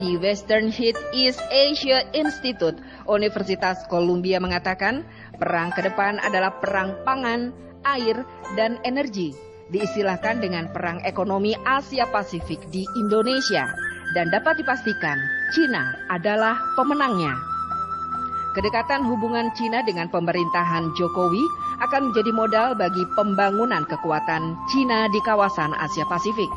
Di Western Heat East Asia Institute, Universitas Columbia mengatakan perang ke depan adalah perang pangan, air, dan energi. Diistilahkan dengan perang ekonomi Asia Pasifik di Indonesia dan dapat dipastikan Cina adalah pemenangnya. Kedekatan hubungan Cina dengan pemerintahan Jokowi akan menjadi modal bagi pembangunan kekuatan Cina di kawasan Asia Pasifik.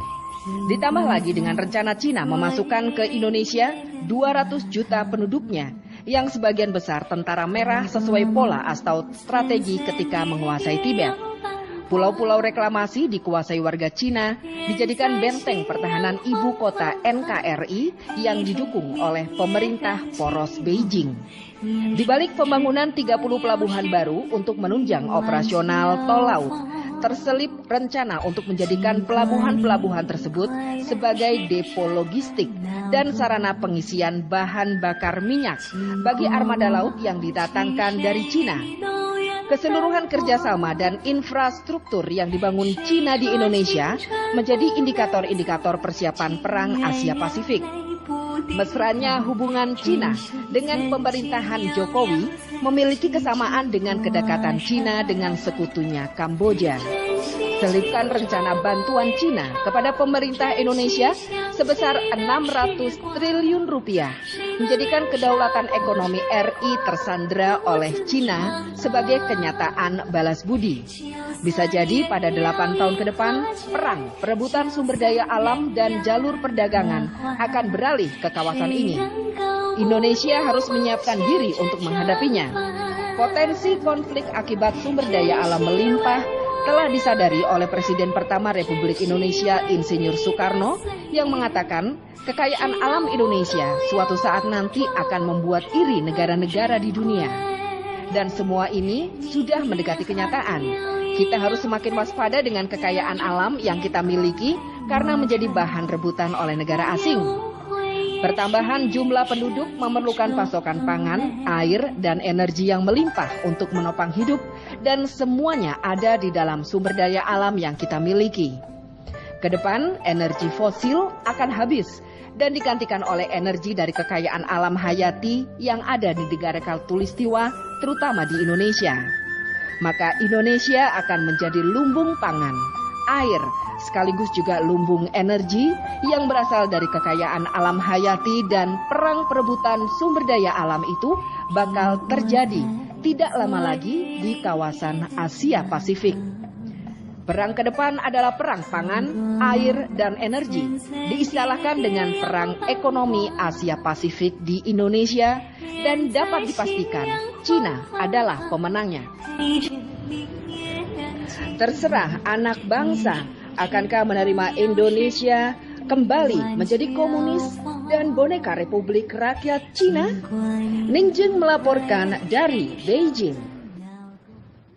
Ditambah lagi dengan rencana Cina memasukkan ke Indonesia 200 juta penduduknya, yang sebagian besar tentara merah sesuai pola atau strategi ketika menguasai Tibet. Pulau-pulau reklamasi dikuasai warga Cina dijadikan benteng pertahanan ibu kota NKRI yang didukung oleh pemerintah poros Beijing. Di balik pembangunan 30 pelabuhan baru untuk menunjang operasional tol laut, terselip rencana untuk menjadikan pelabuhan-pelabuhan tersebut sebagai depo logistik dan sarana pengisian bahan bakar minyak bagi armada laut yang didatangkan dari Cina. Keseluruhan kerjasama dan infrastruktur yang dibangun Cina di Indonesia menjadi indikator-indikator persiapan perang Asia Pasifik. Mesranya hubungan Cina dengan pemerintahan Jokowi memiliki kesamaan dengan kedekatan Cina dengan sekutunya Kamboja. Selipkan rencana bantuan Cina kepada pemerintah Indonesia sebesar 600 triliun rupiah menjadikan kedaulatan ekonomi RI tersandera oleh Cina sebagai kenyataan balas budi. Bisa jadi pada 8 tahun ke depan, perang perebutan sumber daya alam dan jalur perdagangan akan beralih ke kawasan ini. Indonesia harus menyiapkan diri untuk menghadapinya. Potensi konflik akibat sumber daya alam melimpah telah disadari oleh Presiden pertama Republik Indonesia Insinyur Soekarno yang mengatakan kekayaan alam Indonesia suatu saat nanti akan membuat iri negara-negara di dunia. Dan semua ini sudah mendekati kenyataan. Kita harus semakin waspada dengan kekayaan alam yang kita miliki karena menjadi bahan rebutan oleh negara asing. Pertambahan jumlah penduduk memerlukan pasokan pangan, air, dan energi yang melimpah untuk menopang hidup, dan semuanya ada di dalam sumber daya alam yang kita miliki. Kedepan, energi fosil akan habis dan digantikan oleh energi dari kekayaan alam hayati yang ada di negara Khatulistiwa, terutama di Indonesia. Maka Indonesia akan menjadi lumbung pangan, air, sekaligus juga lumbung energi yang berasal dari kekayaan alam hayati, dan perang perebutan sumber daya alam itu bakal terjadi tidak lama lagi di kawasan Asia Pasifik. Perang ke depan adalah perang pangan, air, dan energi. Diistilahkan dengan perang ekonomi Asia Pasifik di Indonesia dan dapat dipastikan Cina adalah pemenangnya. Terserah anak bangsa, akankah menerima Indonesia kembali menjadi komunis dan boneka Republik Rakyat Cina? Ning Jeng melaporkan dari Beijing.